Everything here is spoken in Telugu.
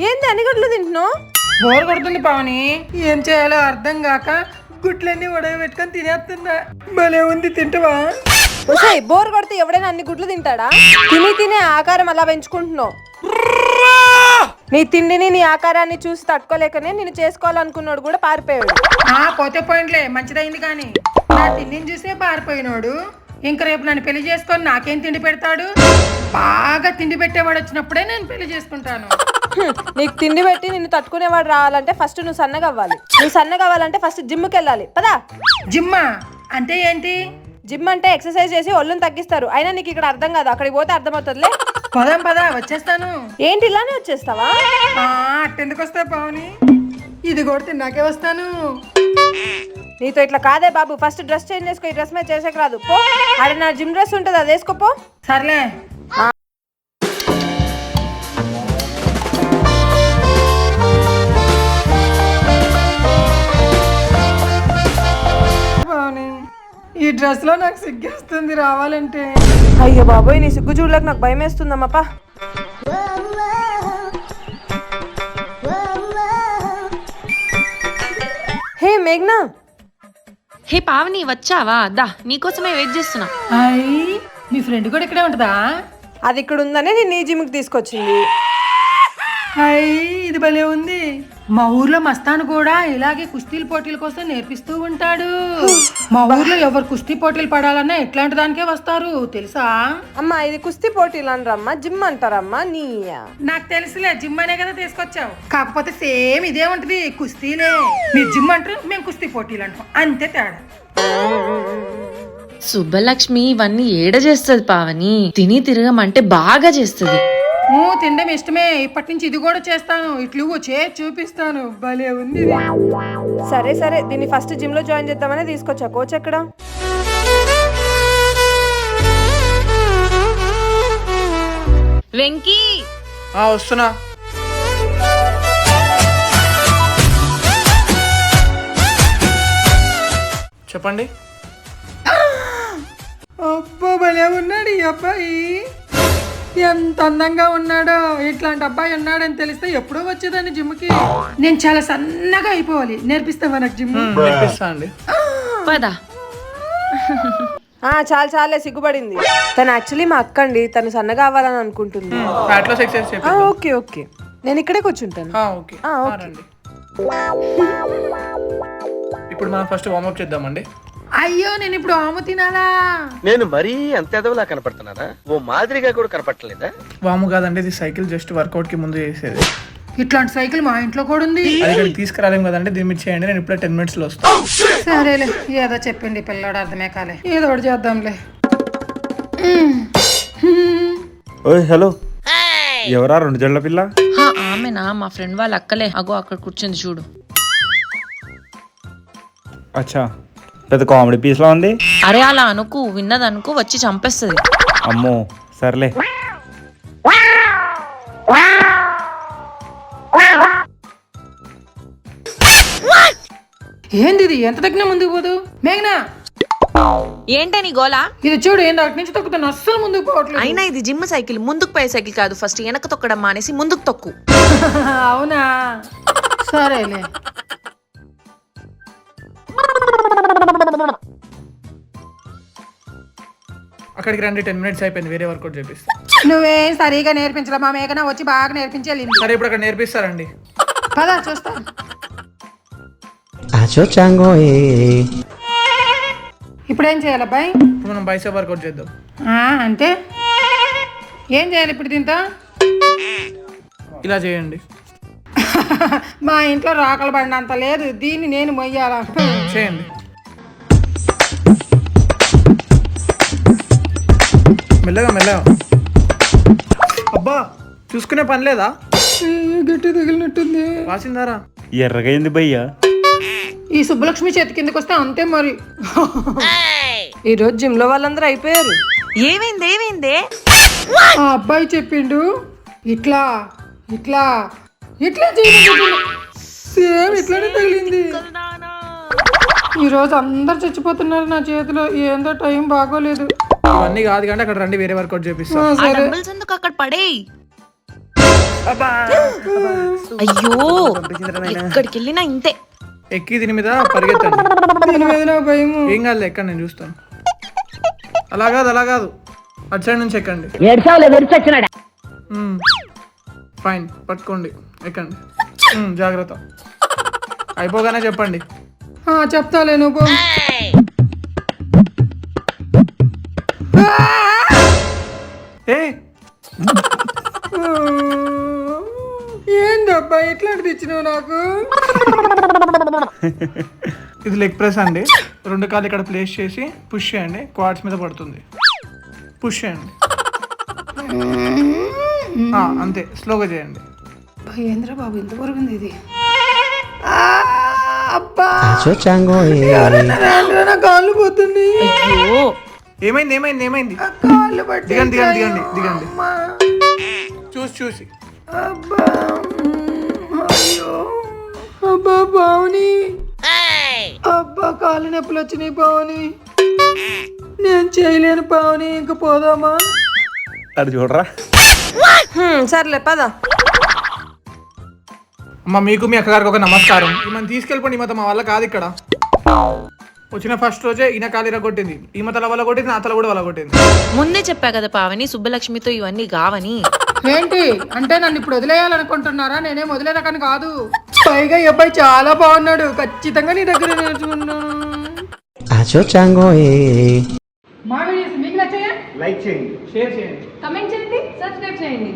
ఏంది అన్ని గుడ్లు తింటున్నావు? బోర్ కొడుతుంది పావని, ఏం చేయాలో అర్థం కాక గుడ్లన్నీ ఉడవ పెట్టుకొని తినేస్తున్నా. భలే ఉంది, తింటావా? బోర్ కొడితే ఎవడైనా అన్ని గుడ్లు తింటాడా? తిని తినే ఆకారం అలా పెంచుకుంటున్నావు. నీ తిండిని నీ ఆకారాన్ని చూసి తట్టుకోలేకనే నేను చేసుకోవాలనుకున్నాడు కూడా పారిపోయాడు. పోతే పోయింట్లే, మంచిదైంది. కానీ నా తిండిని చూసే పారిపోయినాడు. ఇంక రేపు నన్ను పెళ్లి చేసుకొని నాకేం తిండి పెడతాడు? బాగా తిండి పెట్టేవాడు వచ్చినప్పుడే నేను పెళ్లి చేసుకుంటాను. నీకు తిండి పెట్టి నిన్ను తట్టుకునేవాడు రావాలంటే ఫస్ట్ నువ్వు సన్నగా అవ్వాలి. నువ్వు సన్నగా అవ్వాలంటే ఫస్ట్ జిమ్కి వెళ్ళాలి. పదా. జిమ్మా అంటే ఏంటి? జిమ్ అంటే ఎక్సర్సైజ్ చేసి ఒళ్ళుని తగ్గిస్తారు. అయినా నీకు ఇక్కడ అర్థం కాదు, అక్కడికి పోతే అర్థమవుతుందిలే. పదా వచ్చేస్తాను. ఏంటి ఇలానే వచ్చేస్తావా? అట్టెందుకు వస్తా పావని, ఇది కొడితే నాకే వస్తాను. నీతో ఇట్లా కాదే బాబు, ఫస్ట్ డ్రెస్ చేంజ్ చేసుకో. ఈ డ్రెస్ మీద చేసేకి రాదు. పో, ఆడ నా జిమ్ డ్రెస్ ఉంటుంది, అది వేసుకోపో. సర్లే. ఈ డ్రెస్ లో నాకు సిగ్గేస్తుంది రావాలంటే. అయ్యో బాబోయ్, నీ సిగ్గు చూడలేక నాకు భయం వేస్తుందమ్మా. హే మేఘ్నా. హే పావని, వచ్చావా? దా, నీకోసమే వెయిట్ చేస్తున్నా. మీ ఫ్రెండ్ కూడా ఇక్కడే ఉంటుందా? అది ఇక్కడ ఉందనే నేను ఈ జిమ్కి తీసుకొచ్చింది. ఇది భలే ఉంది. మా ఊర్లో మస్తాను కూడా ఇలాగే కుస్తీల పోటీల కోసం నేర్పిస్తూ ఉంటాడు. మా ఊర్లో ఎవరు కుస్తీ పోటీలు పడాలన్నా ఇట్లాంటి దానికే వస్తారు, తెలుసా? అమ్మా, ఇది కుస్తీ పోటీలు అనరమ్మా, జిమ్ అంటారమ్మా. నీ నాకు తెలుసులే, జిమ్ అనే కదా తీసుకొచ్చావు. కాకపోతే సేమ్ ఇదే ఉంటది, కుస్తీలే. మీరు జిమ్ అంటారు, మేము కుస్తీ పోటీలు అంటాం, అంతే తేడా. సుబ్బలక్ష్మి ఇవన్నీ ఏడ చేస్తుంది పావని, తిని తిరగమంటే బాగా చేస్తుంది. తినడం ఇష్టమే, ఇప్పటి నుంచి ఇది కూడా చేస్తాను. ఇట్లు చూపిస్తాను, భలే ఉంది. సరే సరే, దీన్ని ఫస్ట్ జిమ్ లో జాయిన్ చేద్దామని తీసుకొచ్చా. కోచ్ ఎక్కడ? వెంకీ. వస్తున్నా. చెప్పండి. అబ్బా, భలే ఉన్నాడు ఈ అబ్బాయి. ఎంత అందంగా ఉన్నాడో. ఇట్లాంటి అబ్బాయి ఉన్నాడని తెలిస్తే ఎప్పుడో వచ్చేదాన్ని జిమ్కి. నేను చాలా సన్నగా అయిపోవాలి, నేర్పిస్తావా నాకు జిమ్? నేర్పిస్తా అండి. పదా. చాలే, సిగ్గుపడింది. తను యాక్చువల్లీ మా అక్క అండి, తను సన్నగా అవ్వాలని అనుకుంటుంది. ఓకే ఓకే, నేను ఇక్కడే కూర్చుంటాను. ఇప్పుడు మనం ఫస్ట్ వార్మప్ చేద్దామండి. అయ్యో, నేను ఇప్పుడు ఆము తినాలా? నేను మరీ అంత ఎదవలా కనపడుతున్నారా? ఓ మాదిరిగా కూడా కనపడలేదా? వాము కాదండి, ఇది సైకిల్ జస్ట్ వర్కౌట్ కి ముందు చేసేది. ఇట్లాంటి సైకిల్ మా ఇంట్లో కూడా ఉంది. అది ఇక్కడికి తీసుకురాలేము కదండి, దీని మీద చేయండి, నేను ఇప్పుడే 10 minutes లో వస్తాను. సరేలే, ఏదో చెప్పింది పిల్లాడు, అర్థమే కాలే. ఏదో ఒకటి చేద్దాంలే. ఓయ్ హలో, ఎవరా 2 జళ్ళ పిల్ల? ఆమెనా? మా ఫ్రెండ్ వాళ్ళ అక్కలే. అగో అక్కడ కూర్చుంది చూడు. అచ్చా, పెద్ద కామెడీ పీస్ లా ఉంది. అరే అలా అనుకు, విన్నదనుకు వచ్చి చంపేస్తుంది. అమ్మో, సర్లే. ఏంది ఇది, ఎంత తగ్గినా ముందుకు పోదు? మేఘనా, ఏంటే నీ గోలా? ఇది చూడు, ఏంటి అటు నుంచి తొక్కుతాను, అస్సలు ముందుకు పోవట్లేదు. అయినా ఇది జిమ్ సైకిల్, ముందుకు పోయే సైకిల్ కాదు. ఫస్ట్ వెనక తొక్కడం మానేసి ముందుకు తొక్కు. అవునా, సరేలే. అక్కడికి రండి, 10 minutes అయిపోయింది, వేరే వర్కౌట్ చేపిస్తా. నువ్వేం సరిగా నేర్పించరా, మా మేఘన వచ్చి బాగా నేర్పించాలి. సరే, ఇప్పుడు అక్కడ నేర్పిస్తారండి. పదా, చూస్తా. ఇప్పుడు ఏం చేయాలి అబ్బాయి? ఇప్పుడు మనం బైసెప్ వర్కౌట్ చేద్దాం. అంటే ఏం చేయాలి ఇప్పుడు దీంతో? ఇలా చేయండి. మా ఇంట్లో రాకలు పడినంత లేదు, దీన్ని నేను మొయ్యాలా? చేయండి. మెల్లగా మెల్లగా. అబ్బా, చూసుకునే పని లేదా? గట్టి తగిలినట్టుంది. రాసిందారా? ఎర్రగైంది భయ్యా. ఈ సుబ్బలక్ష్మి చేతి కిందకి వస్తే అంతే మరి. ఈ రోజు జిమ్ లో వాళ్ళందరూ అయిపోయారు. ఏమైందే? ఆ అబ్బాయి చెప్పిండు, ఇట్లా ఇట్లా ఇట్లా చేయండి. సేమ్ ఇట్లానే తగిలింది. ఈరోజు అందరు చచ్చిపోతున్నారు నా చేతిలో. ఏందో టైం బాగోలేదు. ఇవన్నీ కాదు కానీ అక్కడ రండి, వేరే వర్కౌట్ చేపిస్తా. ఆ డంబుల్స్ ఎందుకు అక్కడ పడేయ్. అయ్యో ఎక్కడికి వెళ్ళినా ఇంతే. ఎక్కి దీని మీద పరిగెత్తండి. దీని మీద నాకు భయము. ఏం కాదు, ఎక్కండి, నేను చూస్తాను. అలా కాదు అటు సైడ్ నుంచి ఎక్కండి. ఫైన్, పట్టుకోండి, ఎక్కండి. జాగ్రత్త. అయిపోగానే చెప్పండి. చెప్తాలే నువ్వు. ఏ ఏందబ్బా ఇట్లాంటిది ఇచ్చినావు నాకు? ఇది లెగ్ ప్రెస్ అండి. 2 కాళ్ళు ఇక్కడ ప్లేస్ చేసి పుష్ చేయండి, క్వాడ్స్ మీద పడుతుంది. పుష్ చేయండి. అంతే, స్లోగా చేయండి. ఏంద్రా బాబు ఇంతవరకు ఉంది ఇది? అబ్బా నా కాళ్ళు పోతుంది. అయ్యో ఏమైంది? కాళ్ళు పట్టి దిగండి. చూసి అబ్బా అయ్యో అబ్బా బావుని. అబ్బా కాళ్ళు నొప్పులు వచ్చినాయి పావని. నేను చేయలేను పావని, ఇంక పోదామా? అది చూడరా. సర్లే పద. అమ్మ, మీకు మీ అక్కగారికి ఒక నమస్కారం. ఈమెను తీసుకెళ్ళిపోండి. ఈమె మా వల్ల కాదు. ఇక్కడ వచ్చిన ఫస్ట్ రోజే ఈయన కాలు కొట్టింది, ఈమె తల వల్ల కొట్టింది, నా తల కూడా వల్ల కొట్టింది. ముందే చెప్పా కదా పావని, సుబ్బలక్ష్మితో ఇవన్నీ కావని. ఏంటి అంటే నన్ను ఇప్పుడు వదిలేయాలనుకుంటున్నారా? నేనేం వదిలే రకాన్ని కాదు. పైగా ఈ అబ్బాయి చాలా బాగున్నాడు, ఖచ్చితంగా నీ దగ్గర నేర్చుకున్నాను. మా వీడియోస్ మీకు నచ్చాయా? లైక్ చేయండి, షేర్ చేయండి, కమెంట్ చేయండి, సబ్స్క్రైబ్ చేయండి.